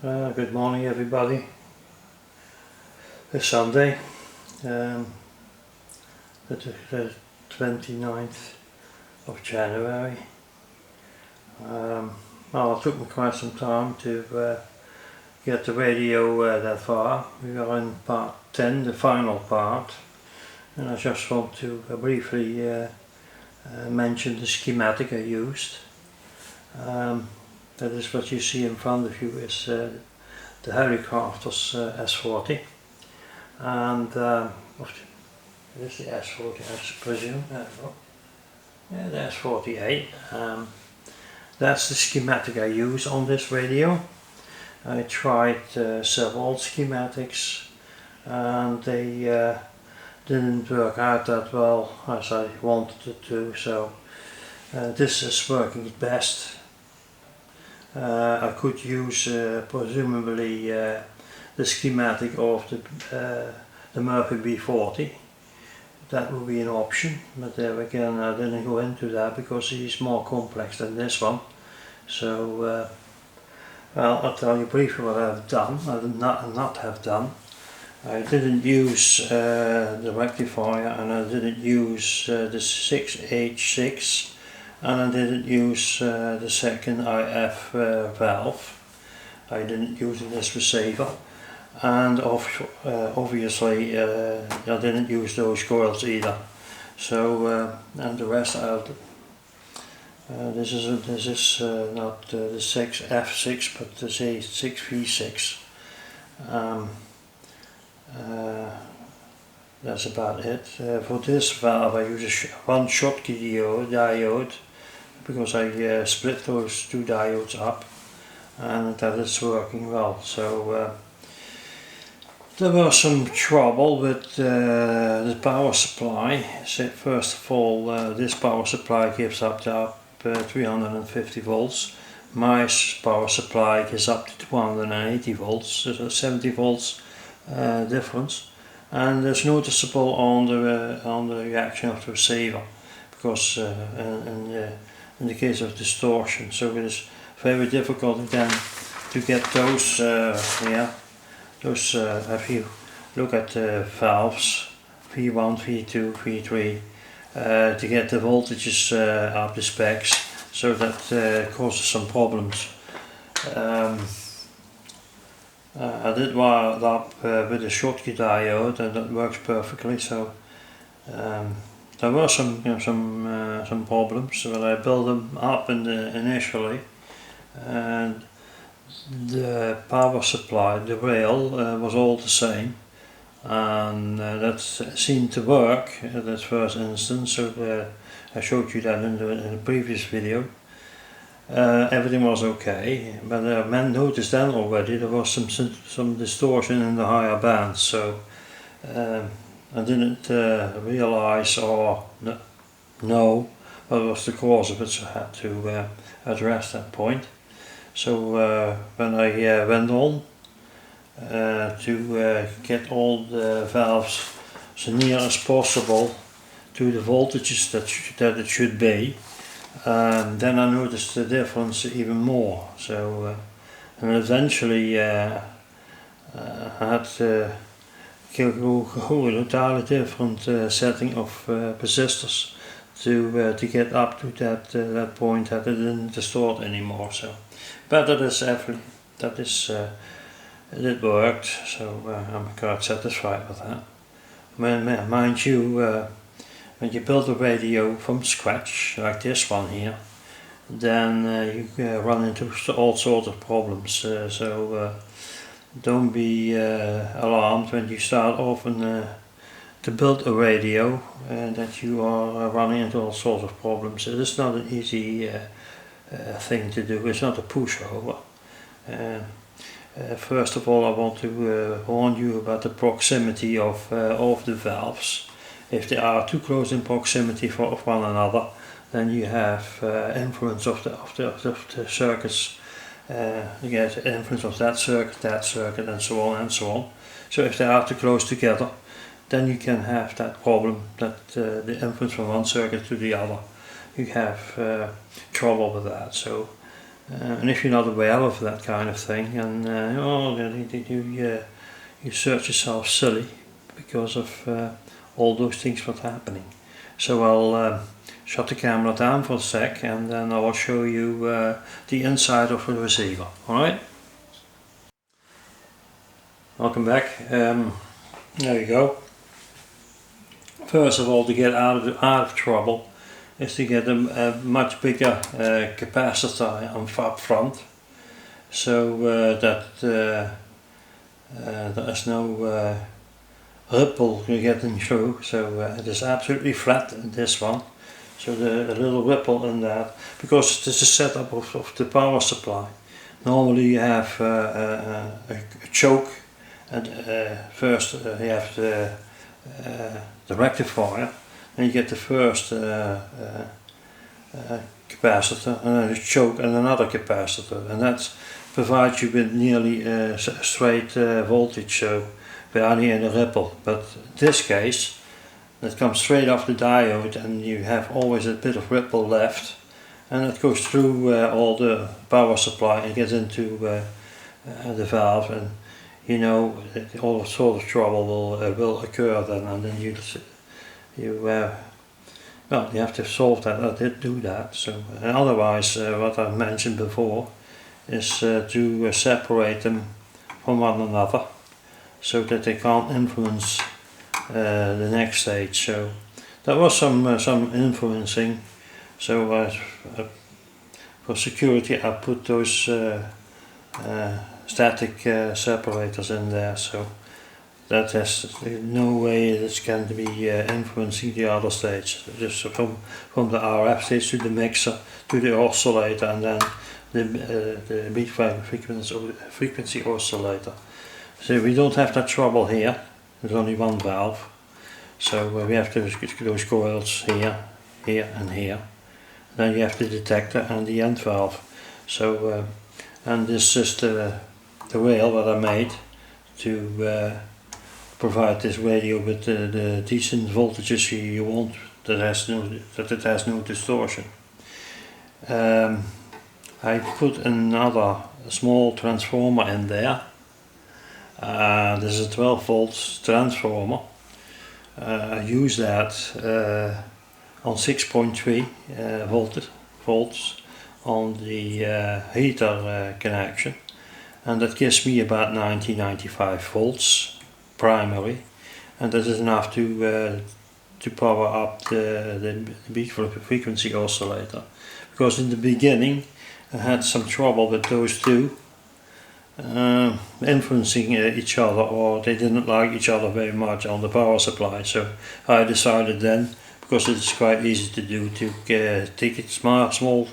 Good morning everybody. It's Sunday, the 29th of January. Well, it took me quite some time to get the radio that far. We are in part 10, the final part, and I just want to briefly mention the schematic I used. That is what you see in front of you is the Harry Crafters S40, and it is the S40 I presume. Yeah, the S48. That's the schematic I use on this radio. I tried several schematics and they didn't work out that well as I wanted it to, so this is working best. I could use presumably the schematic of the Murphy B40. That would be an option, but there again I didn't go into that because he's more complex than this one. So well, I'll tell you briefly what I've done. I did not have done. I didn't use the rectifier, and I didn't use the 6H6, and I didn't use the second IF valve. I didn't use this receiver, and obviously I didn't use those coils either. So and the rest this is not the 6F6 but the 6V6. That's about it. For this valve I use one Schottky diode because I split those two diodes up, and that is working well. So there was some trouble with the power supply. So first of all, this power supply gives up to 350 volts. My power supply gives up to 280 volts, so 70 volts difference, and it's noticeable on the reaction of the receiver, because in the case of distortion, so it is very difficult again to get those if you look at the valves V1, V2, V3, to get the voltages up the specs, so that causes some problems. I did wire it up with a Schottky diode, and that works perfectly. So there were some problems, but I built them up initially, and the power supply, the rail, was all the same, and that seemed to work at that first instance. So I showed you that in the previous video. Everything was okay, but I noticed then already there was some distortion in the higher bands, so I didn't realize or know what was the cause of it, so I had to address that point. So when I went on to get all the valves so near as possible to the voltages that it should be, then I noticed the difference even more. So and eventually I had to go a entirely different setting of resistors to get up to that point that it didn't distort anymore. So, but it worked. So I'm quite satisfied with that. Mind you, when you build a radio from scratch, like this one here, then you run into all sorts of problems. So don't be alarmed when you start off to build a radio that you are running into all sorts of problems. It is not an easy thing to do. It's not a pushover. First of all, I want to warn you about the proximity of the valves. If they are too close in proximity of one another, then you have influence of the circuits. You get influence of that circuit, and so on and so on. So if they are too close together, then you can have that problem, that the influence from one circuit to the other. You have trouble with that. So and if you're not aware of that kind of thing, and you search yourself silly because of all those things what's happening. So I'll shut the camera down for a sec, and then I will show you the inside of the receiver. Alright? Welcome back. There you go. First of all, to get out of trouble is to get a much bigger capacitor up front, so that there is no ripple getting through. So it is absolutely flat in this one, so a little ripple in that, because this is setup of the power supply. Normally you have a choke, and first you have the rectifier, and you get the first capacitor, and then a choke and another capacitor, and that provides you with nearly straight voltage, so barely any ripple. But in this case, it comes straight off the diode, and you have always a bit of ripple left, and it goes through all the power supply and gets into the valve, and you know, all sort of trouble will occur then, and then you have to solve that. I did do that. So otherwise, what I mentioned before is to separate them from one another, so that they can't influence the next stage. So there was some influencing. So for security, I put those static separators in there, so that has no way this can be influencing the other stage. Just from the RF stage to the mixer to the oscillator, and then the beat frequency oscillator. So we don't have that trouble here. There's only one valve, so we have those coils here, here and here. Then you have the detector and the end valve. So and this is the rail that I made to provide this radio with the decent voltages you want, that it has no distortion. I put another small transformer in there. This is a 12 volts transformer. I use that on 6.3 volts on the heater connection, and that gives me about 90-95 volts primary, and that is enough to power up the beat frequency oscillator, because in the beginning I had some trouble with those two influencing each other, or they didn't like each other very much on the power supply. So I decided then, because it's quite easy to do, to take a small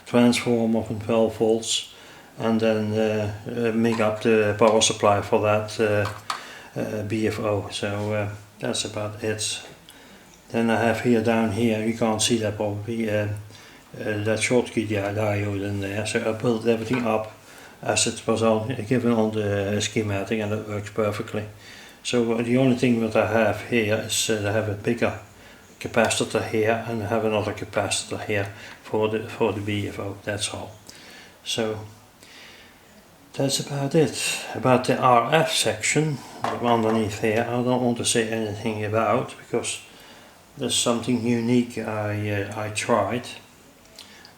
transformer from 12 volts and then make up the power supply for that BFO. So that's about it. Then I have here down here, you can't see that probably, that Schottky diode in there. So I built everything up as it was given on the schematic, and it works perfectly. So the only thing that I have here is I have a bigger capacitor here, and I have another capacitor here for the BFO. That's all. So that's about it. About the RF section underneath here, I don't want to say anything about, because there's something unique I tried,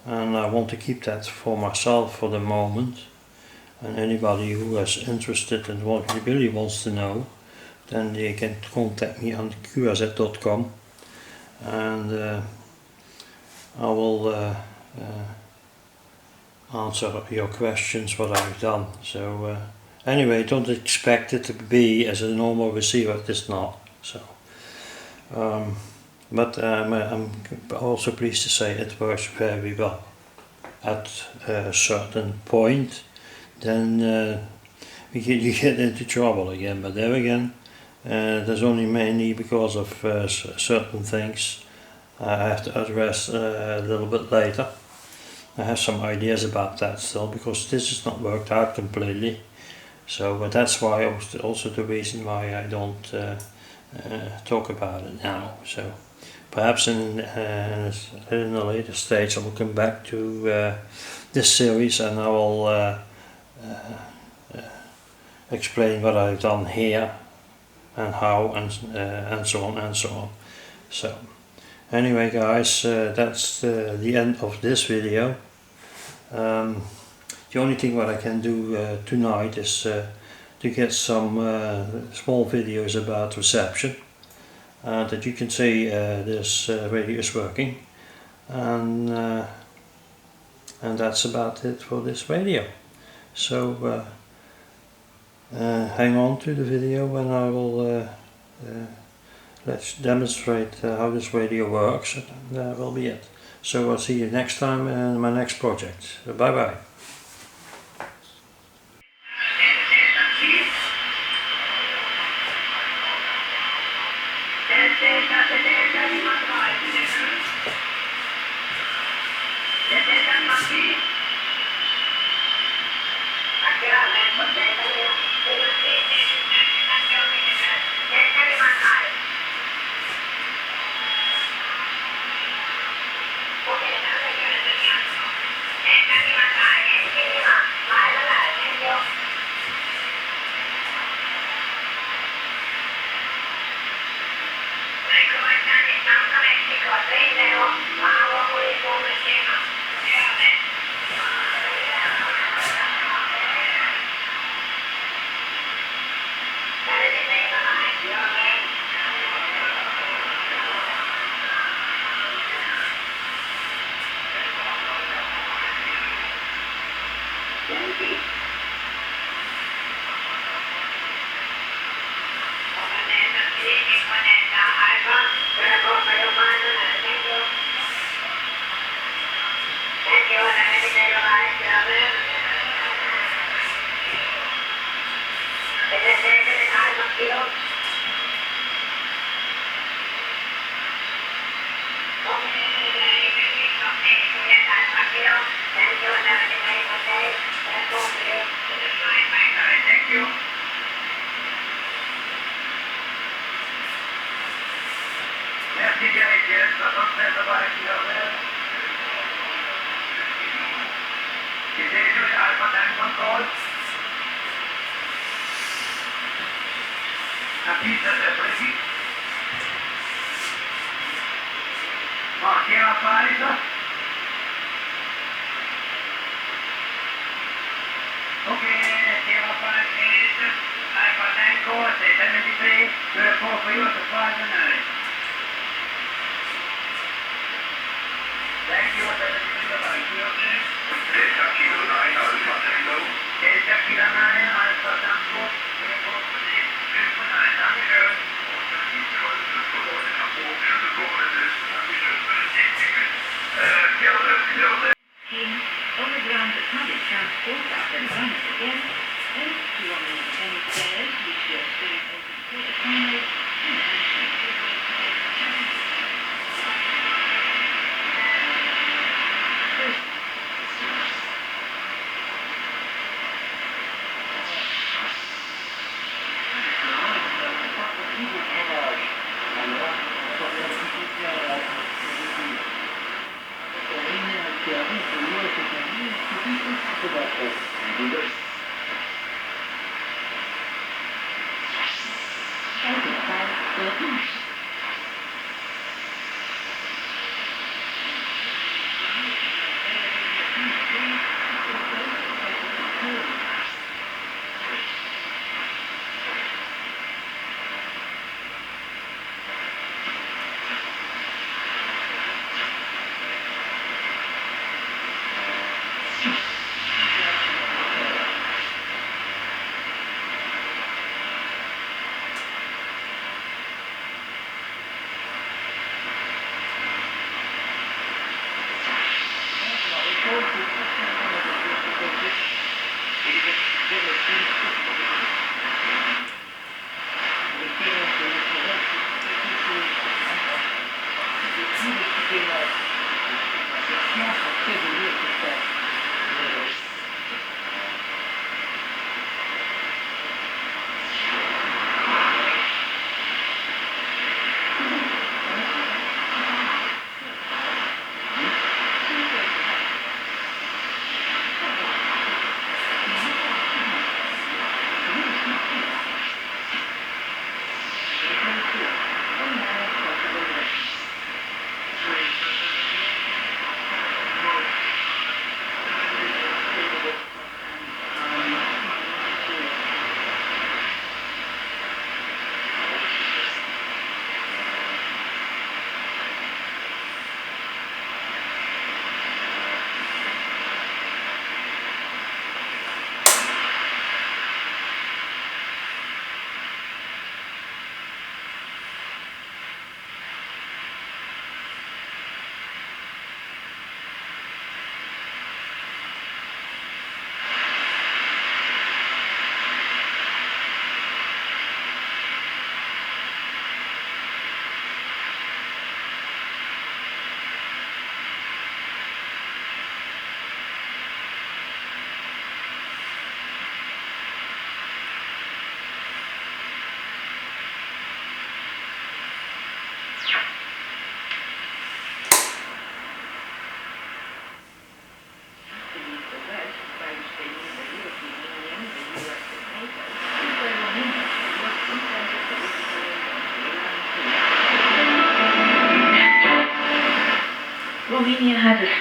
and I want to keep that for myself for the moment. And anybody who is interested and really wants to know, then they can contact me on qrz.com, and I will answer your questions what I've done. So anyway, don't expect it to be as a normal receiver. It is not. So but I'm also pleased to say it works very well. At a certain point, then you get into trouble again. But there again, there's only mainly because of certain things I have to address a little bit later. I have some ideas about that still, because this has not worked out completely. So but that's why also the reason why I don't talk about it now. So perhaps in a later stage I will come back to this series, and I will explain what I've done here and how, and so on and so on. So anyway guys, that's the end of this video. The only thing what I can do tonight is to get some small videos about reception, that you can see this radio is working, and that's about it for this radio. So hang on to the video, and I will let's demonstrate how this radio works, and that will be it. So I'll see you next time in my next project. Bye bye.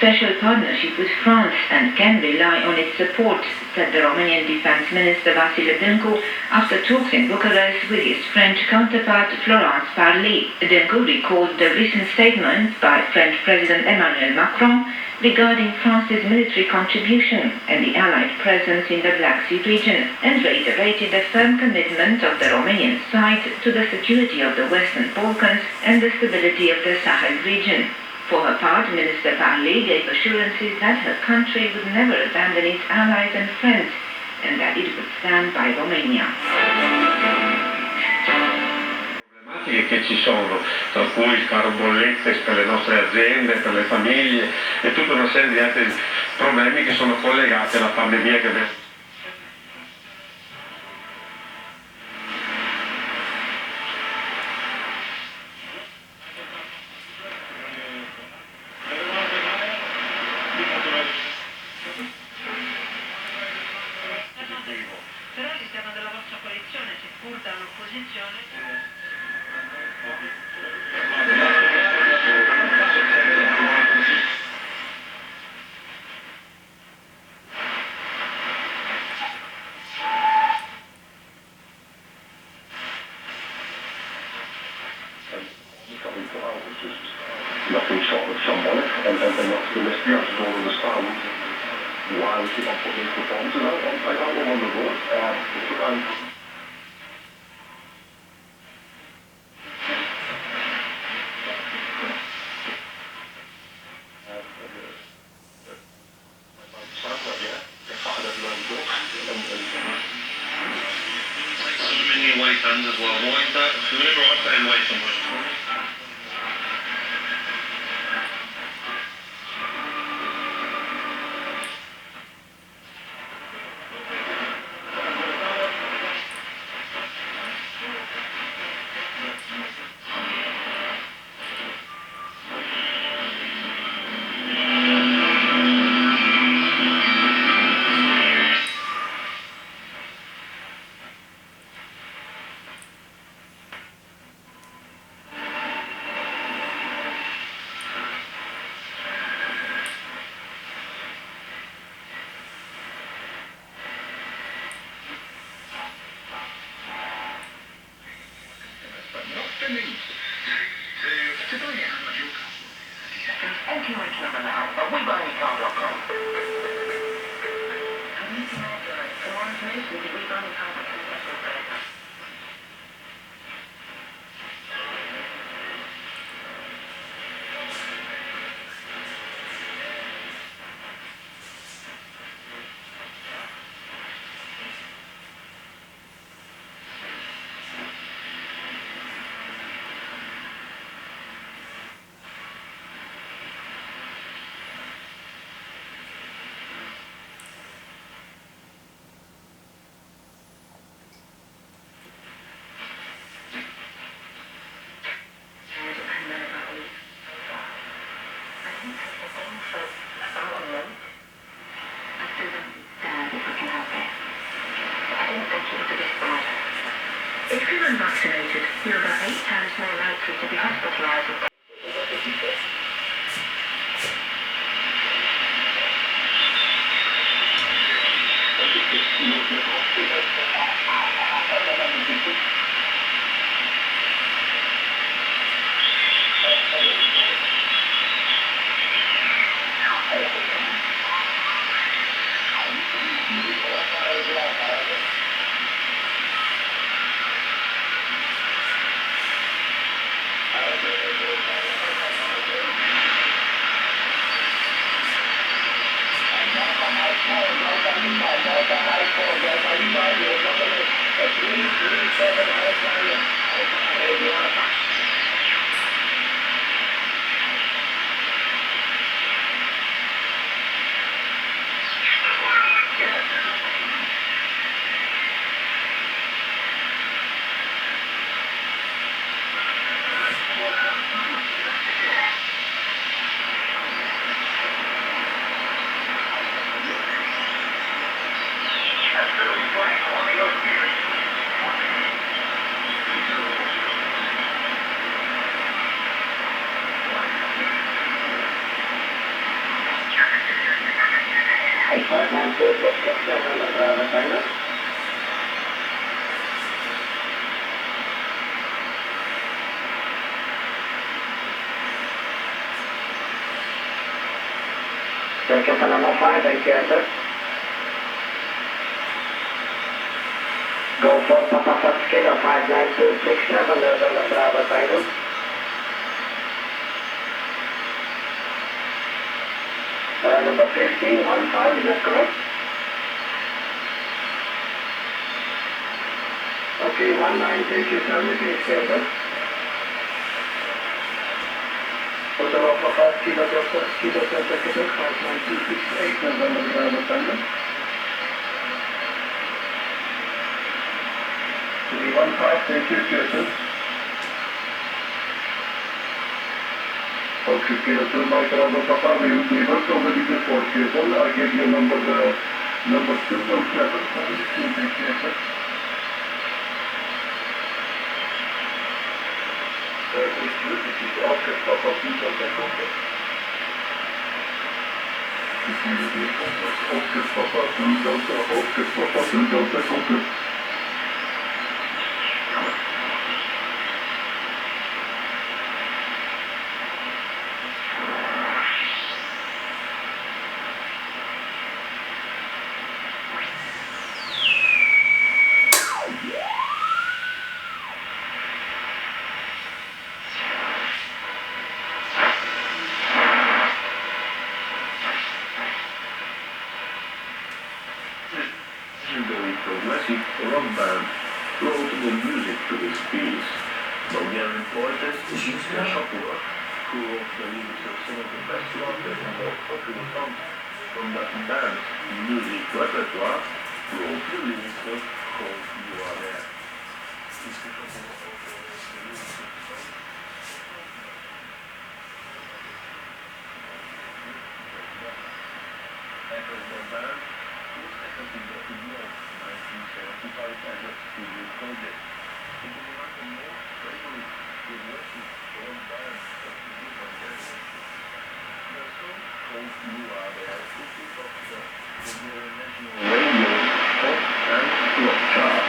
special partnership with France and can rely on its support, said the Romanian Defense Minister Vasile Dâncu after talks in Bucharest with his French counterpart Florence Parly. Dâncu recalled the recent statement by French President Emmanuel Macron regarding France's military contribution and the Allied presence in the Black Sea region, and reiterated the firm commitment of the Romanian side to the security of the Western Balkans and the stability of the Sahel region. For her part, Minister Parly gave assurances that her country would never abandon its allies and friends, and that it would stand by Romania. Che ci sono, tra cui il caro bollette per le nostre aziende, per le famiglie e tutta una serie di altri problemi che sono collegati alla pandemia che abbiamo. Però all'interno della vostra coalizione, seppur dall'opposizione... Nothing short of symbolic, and that's the mystery I don't understand why we keep on putting these performances out. I don't know on the road. Away fans as well. Why is that? Whenever I stay away somewhere. If you're unvaccinated, you're about 8 times more likely to be hospitalized. Ticket for number 5, thank you, sir. Go for Papa Foxkilo 59267, November Bravo Tango. Number 1515, is that correct? Okay, 19, thank you, sir. Please stay there. Hotel Alpha 5, Kilo Delta, Quebec, 59268, November Bravo Tango. 315, thank you, Kirsten. Okay, Kilo 2, Mike Bravo Papa, we worked already before, Kirsten. I gave you number 207, thank you, sir. This is Oscar Papa, please don't take over. Oscar Papa, please don't take over. Oscar Papa, please don't take over. Legendary progressive rock band wrote the music to this piece. Bulgarian poetess Zhinska Shapova, who wrote the lyrics of some of the best rockers and most popular songs from that band's music repertoire, wrote the lyrics of Hope You Are There. Zhinska Shapova also wrote the lyrics of songs Echoes of Band was second in the North 1975 as a studio project. It is one of the most favorite progressive rock bands of the Bulgarian. The song Hope You Are There is the top of the Bulgarian national radio, pop and rock chart.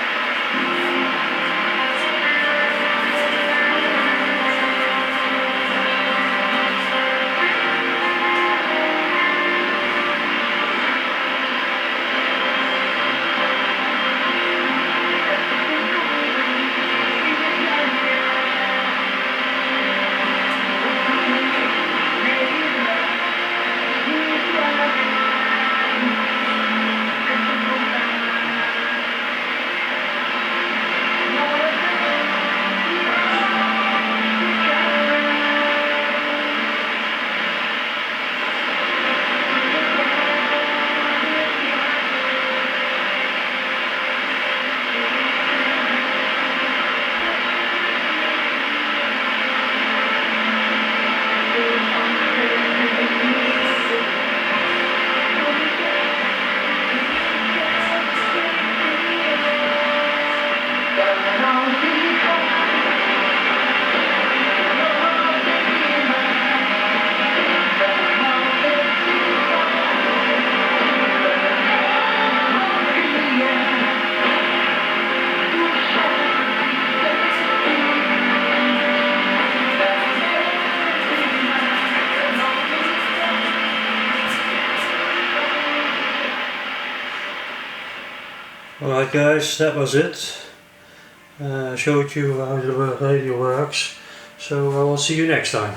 Alright guys, that was it. Showed you how the radio works. So I will see you next time.